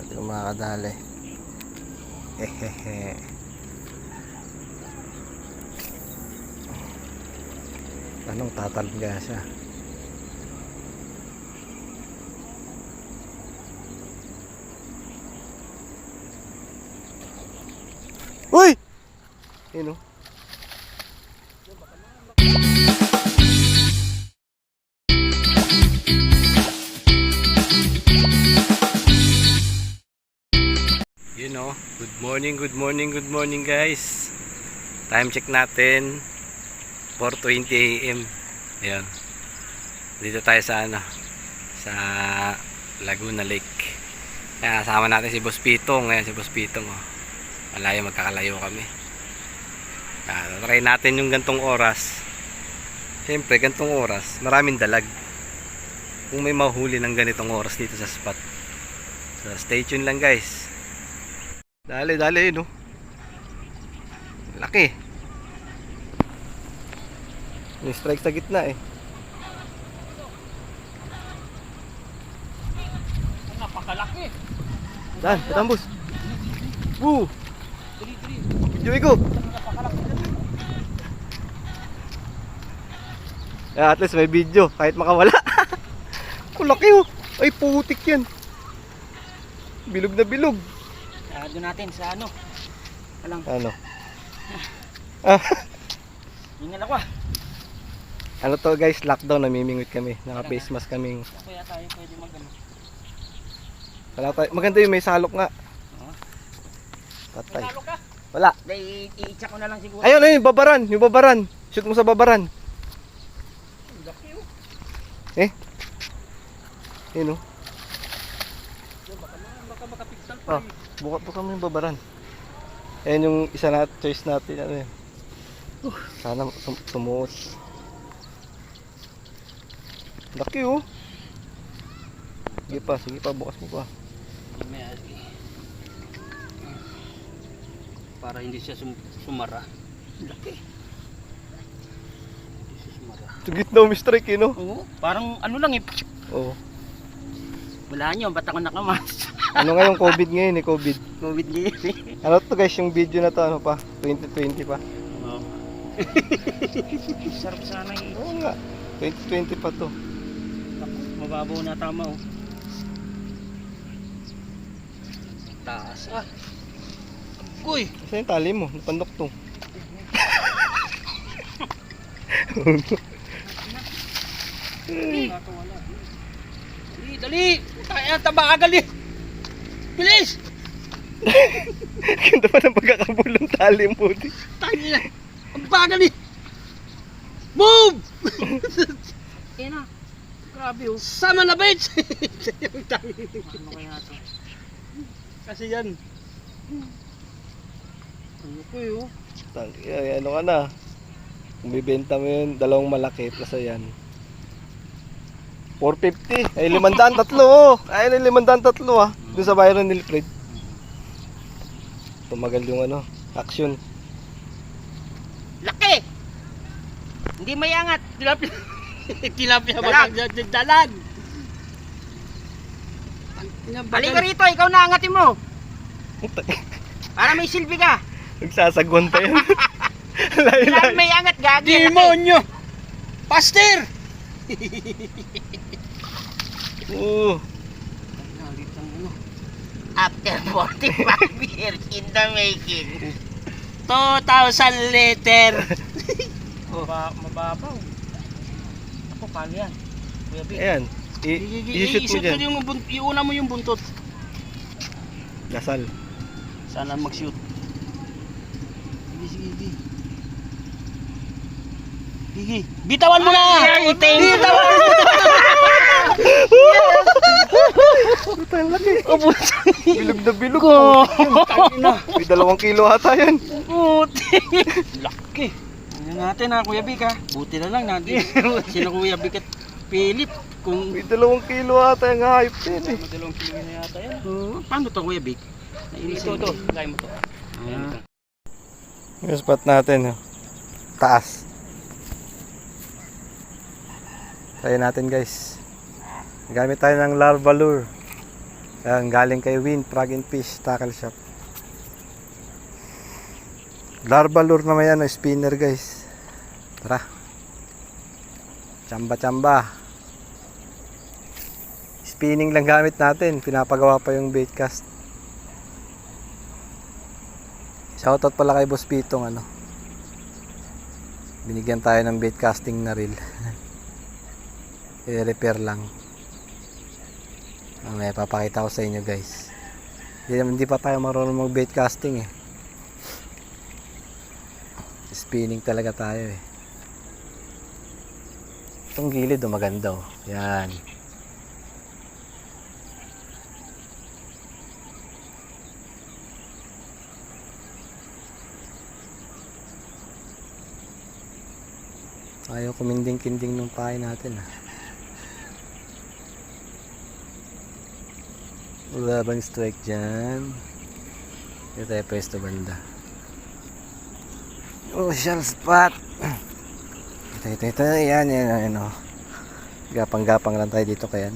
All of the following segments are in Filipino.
Hindi ko makakadali. Hehehe. Anong tatalga siya? Uy! Yun o. You know, good morning guys. Time check natin 4:20 AM. Ayan. Dito tayo sa sa Laguna Lake. Kaya kasama natin si Boss Pitong. Ayan si Boss Pitong oh. Malayo, magkakalayo kami. Try natin yung gantong oras. Siyempre, gantong oras, maraming dalag. Kung may mahuli ng ganitong oras dito sa spot. So, stay tuned lang guys. Dali, no? Laki. May strike sa gitna eh. Napakalaki. Dan, patambos. Woo! Joey ko. At least may video kahit makawala. Kulaki oh. Ay putik yan. Bilog na bilog. Doon natin sa ano. Ano? Hingal ako ah. Ano to guys, lockdown, namimingwit kami. Naka face mask kaming. Kaya tayo pwede mag-ano. Maganda yung may salok nga. Patay. Nalo ka? Wala. I-check ko na lang siguro. Ayun, yung babaran. Shoot mo sa babaran. Laki oh. Yun oh. Baka makapigtal Ah, pa buka mo yung babaran. Ayan yung isa na choice natin. Ano yun? Sana sumuot. Laki oh. Sige pa, bukas mo pa. Para hindi siya sumara. Laki. Hindi siya sumara. Sa gitna may strike eh no? Oo, parang ano lang eh. Oo. Wala nyo, ba't ako nakamas? Ano nga yung COVID ngayon eh, COVID. COVID game eh. Ano to guys, yung video na to ano pa? 2020 pa. Oo. Sarap sana eh. Oo nga, 2020 pa to. Mababaw na tama oh. Taas ah. Uy! Kasi yung tali mo, napandok to. Nakakawala. Dali! Kaya tabagal eh! Bilis! Ganda pa ng pagkakabulong tali mo. Tayo na! Ang bagal eh! Move! Kaya na. Grabe oh. Sama na bitch! Ano kaya ito? Kasi yan. Ano ko yun? Ay, ano ka na? Kung bibenta mo yun, dalawang malaki plus ayan. 450. Ay, 500 oh. Ay, 500 ah. Doon sa Byron Nilfred. Tumagal yung ano, action. Laki! Hindi mayangat. Tilapia. Tilapia ba dalag? Halika rito, ikaw na angatin mo. Para may silbi ka. Nagsasagwan pa yan. Kailangan may angat, gagi. Demonyo! Pastor! Oo. After 45 years in the making. 2,000 liter. Mababaw. Ako, paano yan? Kuya B. Ayan. I-shoot mo dyan. Iuna mo yung buntot. Dasal. Sana mag-shoot. Sige. Sige. Bitawan mo na! Bitawan mo na! Ang laki. Bilog na bilog. May 2 kilo ata yan. Buti. Laki. Ano natin ha, Kuya Vic ha? Buti na lang natin. Sino Kuya Vic at Philip? Kung May 2 kilo ata yung hype yan eh. 2 kilo na yata yan. Paano to Kuya Vic? Ito. Lagay mo to. Yung spot natin. Taas. Try natin guys. Gamit tayo ng larva lure. Ayan, galing kay Win Frog and Fish Tackle Shop. Larva lure na may spinner guys. Tara. Chamba. Spinning lang gamit natin. Pinapagawa pa yung bait cast. Shoutout pala kay Boss Pitong binigyan tayo ng bait casting na reel. I-repair lang. May papakita ko sa inyo guys. Hindi pa tayo marunong mag bait casting eh. Spinning talaga tayo eh. Itong gilid maganda Yan. Ayaw kuminding-kinding nung pahay natin Wala bang strike dyan? Dito tayo pwesto banda. Shell spot. Ito. Yan. Gapang-gapang lang tayo dito kaya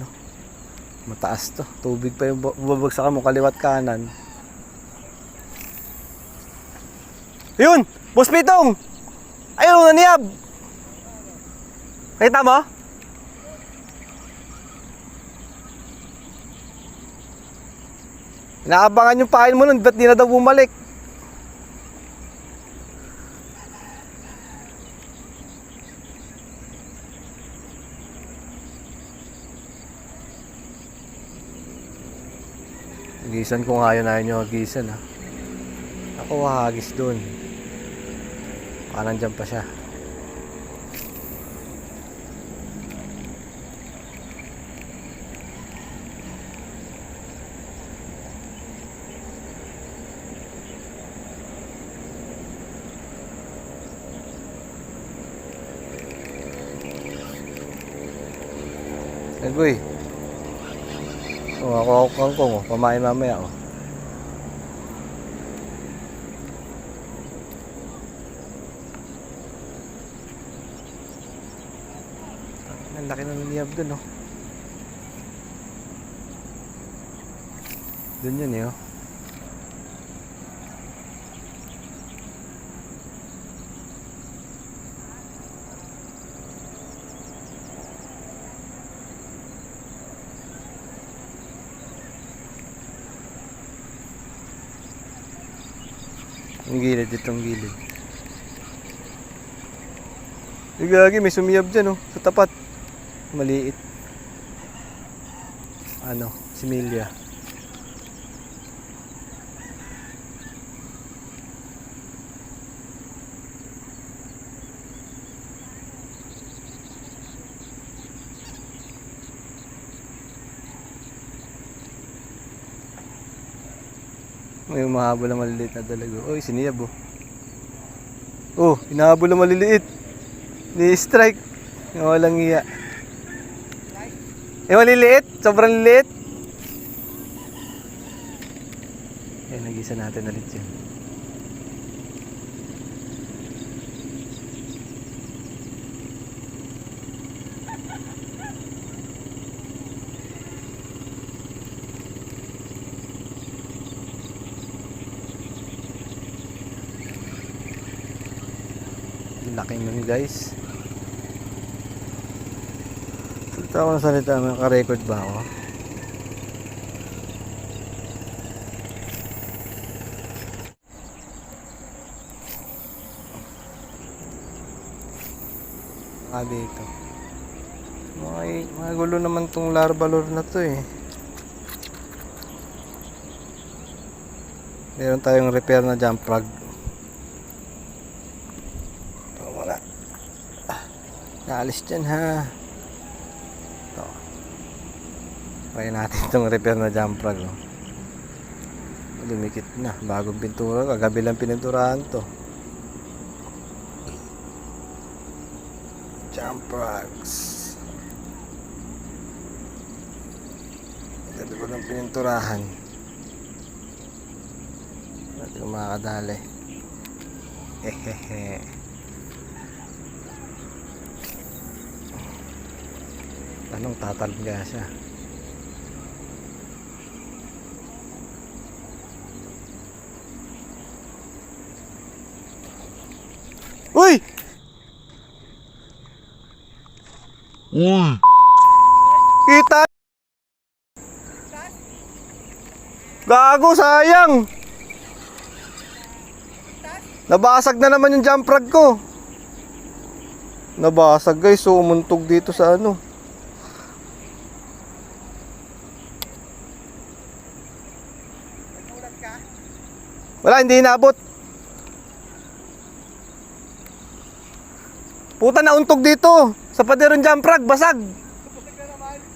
mataas to. Tubig pa yung bubagsakan mo kaliwat kanan. Yun! Boss Pitong! Ayun, naniyab! Kita mo? Inaabangan yung pain mo nun, ba't di na daw bumalik? Hagisan ko nga yun, ayaw nyo hagisan Ako hahagis dun. Baka nandyan pa siya. Boy. Ako kangkong pamain mamaya Ang laki ng niyab dun Dun yun Ang gilid, itong gilid. Gagi, may sumiyab dyan sa tapat. Maliit. Similya. May mahabol na maliliit na dalago. Oy, siniyab hinahabol na maliliit. Ni-strike. Walang iya. Maliliit? Sobrang liliit? Nagisa natin ulit yun. Laki nun guys. Salita ko na salita, maka-record ba ako? Dito. Mga gulo naman tong larva lure na to Meron tayong repair na jump frog. Naalis dyan try natin itong repair na jump frog lumikit na, bagong pintura, kagabi lang pininturahan to. Jump frogs kagabi ko lang pininturahan. Natin kung makakadali. Anong tatalga siya? Uy! Kita! Gago, sayang! Nabasag na naman yung jump rod ko. Nabasag guys, so umuntog dito sa ano. Wala, hindi inabot. Puta, nauntog dito. Sa paderong jump rod, basag.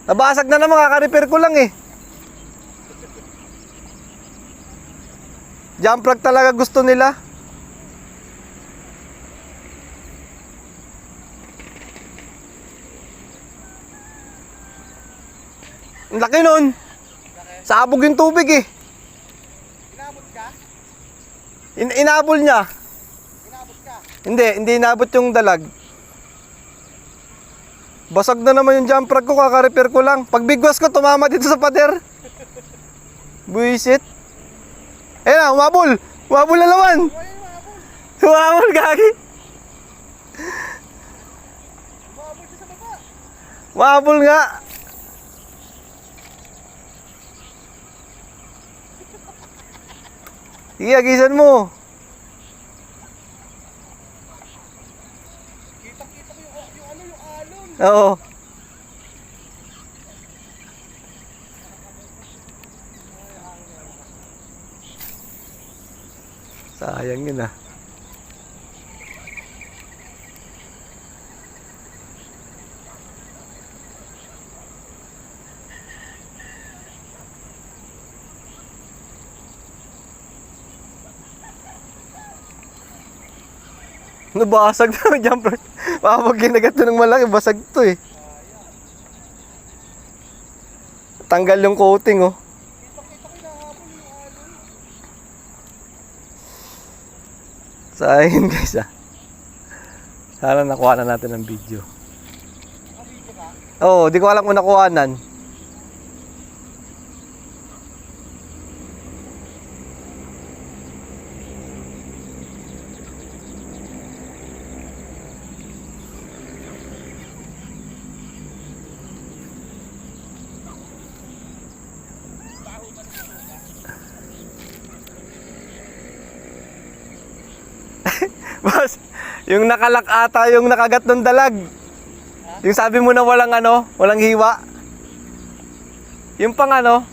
Nabasag na naman, kaka-repair ko lang eh. Jump rod talaga gusto nila. Ang laki nun. Sabog yung tubig eh. Inabot ka? Inabol niya. Inabot ka? Hindi inabot yung dalag. Basag na naman yung jump rod ko, kaka-repair ko lang. Pag bigwas ko, tumama dito sa pader. Buisit. Ayun na, umabol. Umabol na naman. Umabol, gagi. Umabot ka sa baba. Umabol nga. Sige, agisan mo. Kita-kita ko yung alon. Oo. Sayang yun ah. Nabasag na yung jumper. Pag ginagat to ng malaki, basag to eh. Tanggal yung coating oh. Kita-kita ko yung alon. Sayang guys ah. Sana nakuha na natin ng video. Nakabito ka? Oo, di ko alam kung nakuhanan. Boss, yung nakalak ata yung nakagat ng dalag. Yung sabi mo na walang ano, walang hiwa. Yung pang ano,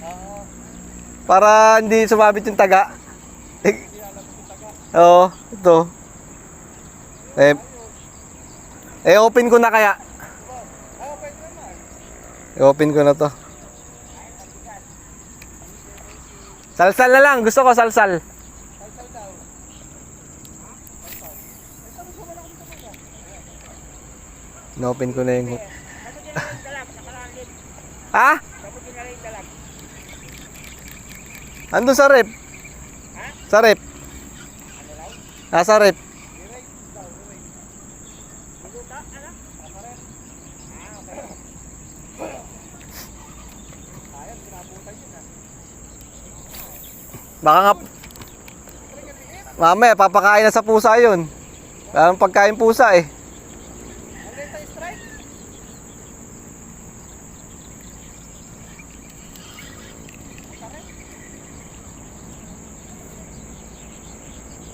para hindi sumabit yung taga. Oo, ito. Open ko na kaya. Pwede naman. I-open ko na to. Salsal na lang, gusto ko salsal. Salsal daw. Na-open ko na yung... Dapat yung dalag, nakalanggit. Ha? Dapat yung dalag. Andun sa rep. Sa rep. Nasa rep. Baka nga... Mamaya, papakain na sa pusa yun. Parang pagkain pusa eh. Anti-strike?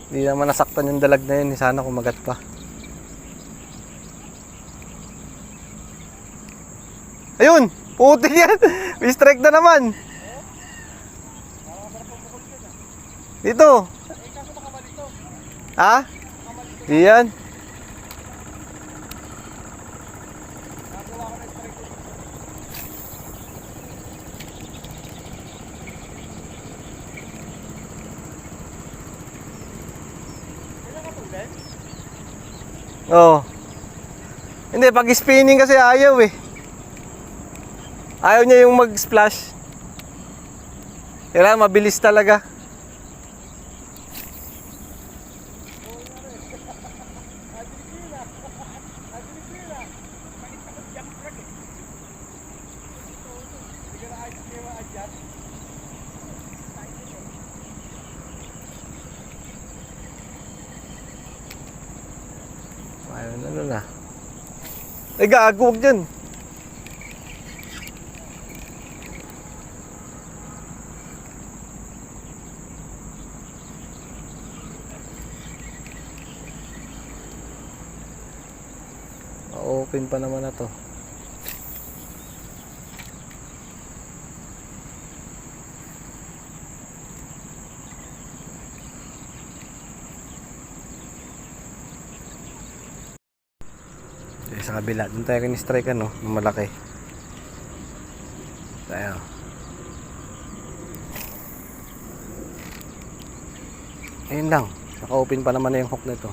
Hindi naman nasaktan yung dalag na yun. Sana kumagat pa. Ayun! Puti yan! May strike na naman! Dito! Kaso makabalito. Ha? Di yan. Nagawa ko ng strike. Kailan ka tulen? Oo. Hindi, pag spinning kasi ayaw eh. Ayaw niya yung mag-splash. Kailangan mabilis talaga. Ano na? Ay, gago, wag dyan. Open pa naman na to. Sa kabila, dun tayo kini-strike ano, ng malaki. Tayo. Ayun lang, naka-open pa naman na yung hook nito.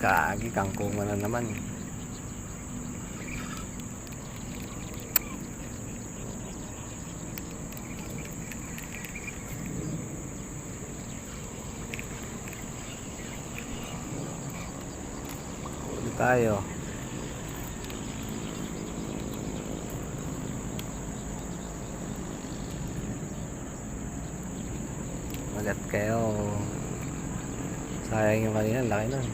Kagi, kangkungan na naman. Huli tayo. Magat kayo. Sayang yung kanina, laki nun.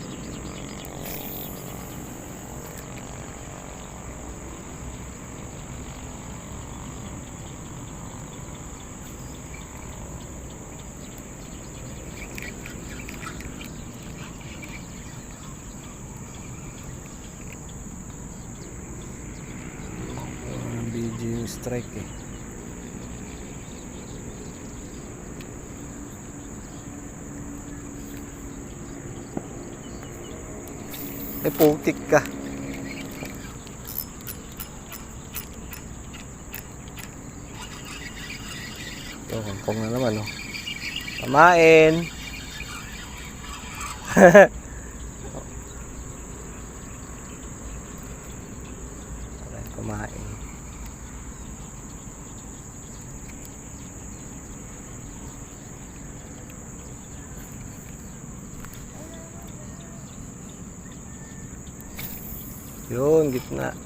Video yung strike eh. Putik ka. Ito, kangkong na naman oh. Pamain. Pamain. Yun, gitna.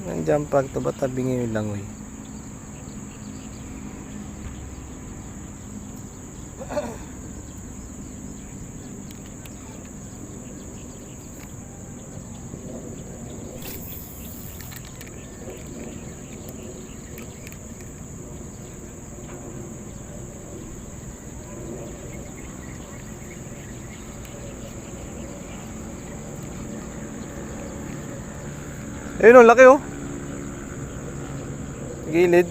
Nandiyan pag ito ba tabingin yung langoy? Ayun o, laki o. Gilid.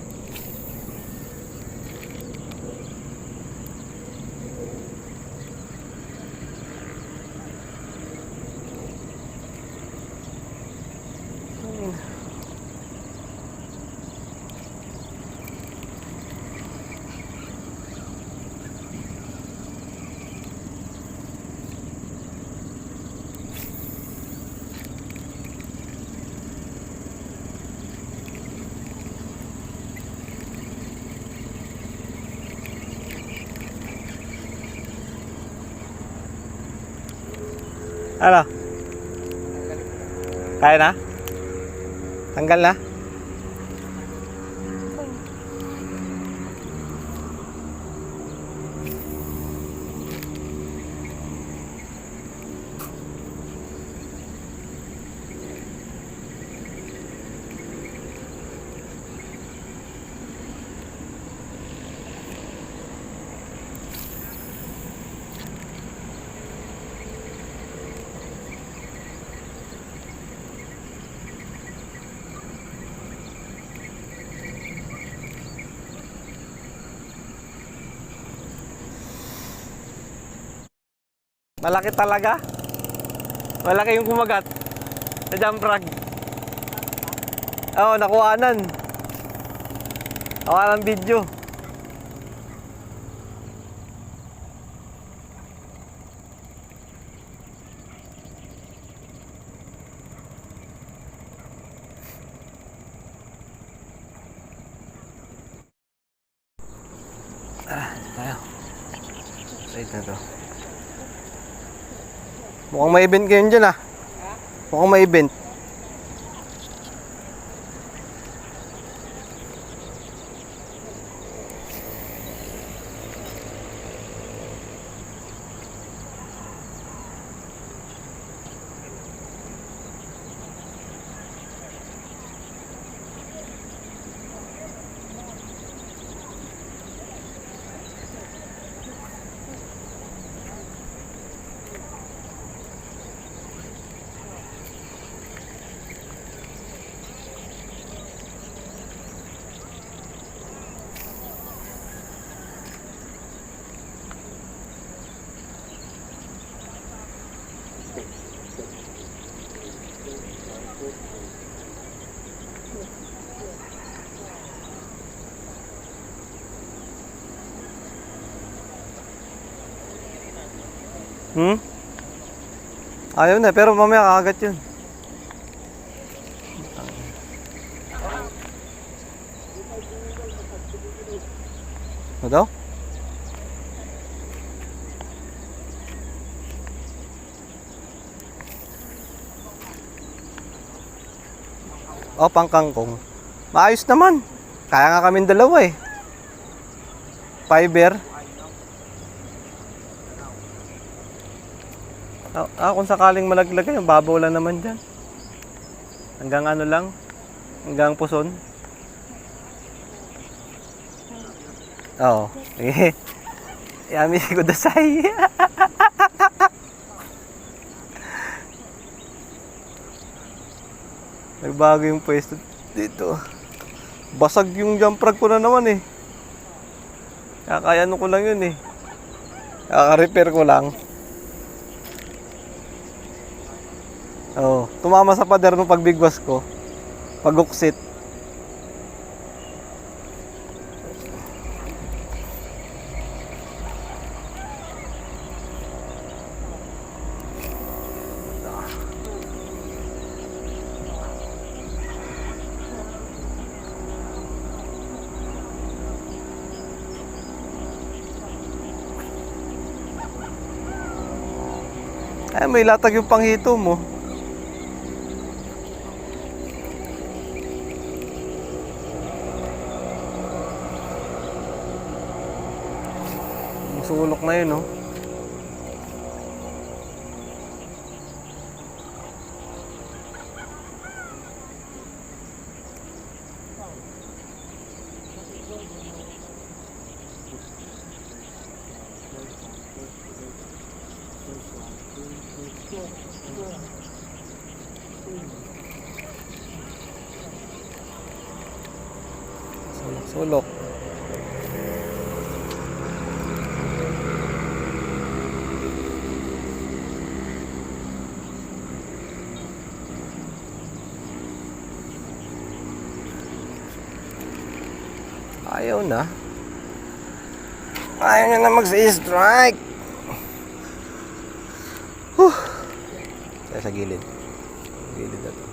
Ano? Kaya na? Tanggal na? Malaki talaga. Malaki yung kumagat sa jump frog. Oo, nakuhanan. Nakuha ng video. Side na to. Mukhang may event ngayon dyan ah. Mukhang may event. Ayaw na, pero mamaya kakagat yun. Ano daw? Oh, pangkangkong. Maayos naman. Kaya nga kaming dalawa eh. Fiber. Kung sakaling malaglag kayo, babaw lang naman dyan. Hanggang ano lang, hanggang puson. Oo. Sige. Yami ko dasay. Nagbago yung pwesto dito. Basag yung jump frog ko na naman eh. Kakayano ko lang yun eh. Kaka-repair ko lang. Oh, tumama sa pader nung pagbigwas ko. Pag-uksit. Ay, may latag yung panghito mo. Sulok na yun, oh. Sulok. Ayaw na. Ayaw niya na mag-strike. Sa gilid. Gilid na to.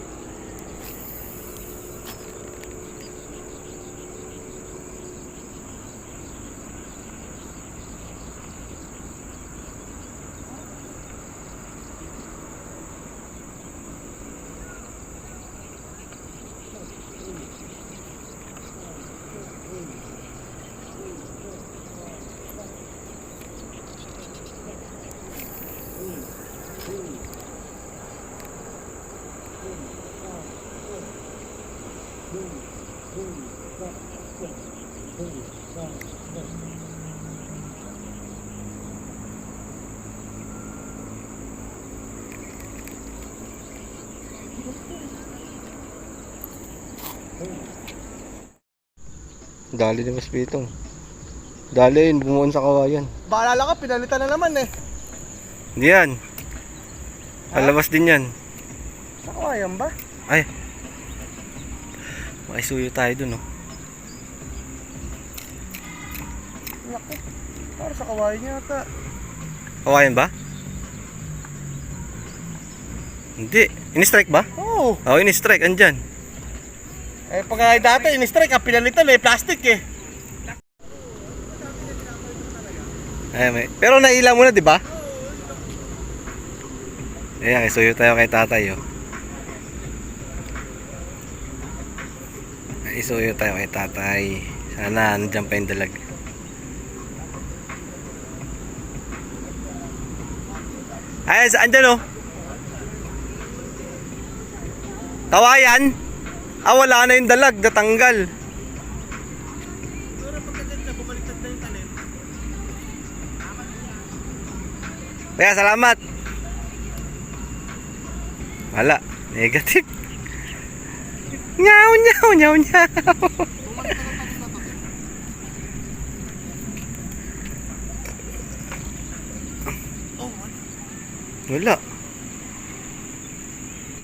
Dali ni Mas Pitong. Dali yun, bumuon sa kawayan. Baalala ka, pinalitan na naman eh. Hindi yan. Palabas din yan. Sa kawayan ba? Ay. Maisuyo tayo dun, oh. Naku, para sa kawayan yata. Kawayan ba? Hindi. In-strike ba? Oo. Oo, in-strike. Andyan. Eh pag dati, in-strike ka, pinalitan eh, plastic eh. Ay, may. Pero naila mo na, di ba? Ayan, isuyo tayo kay tatay, oh. Isuyo tayo kay tatay. Sana nandiyan pa yung dalag. Ay, saan dyan, oh? Kawayan? Ah, wala na yung dalag, natanggal. Kaya, salamat. Wala, negative. Nyaw, nyaw, nyaw, nyaw. Wala.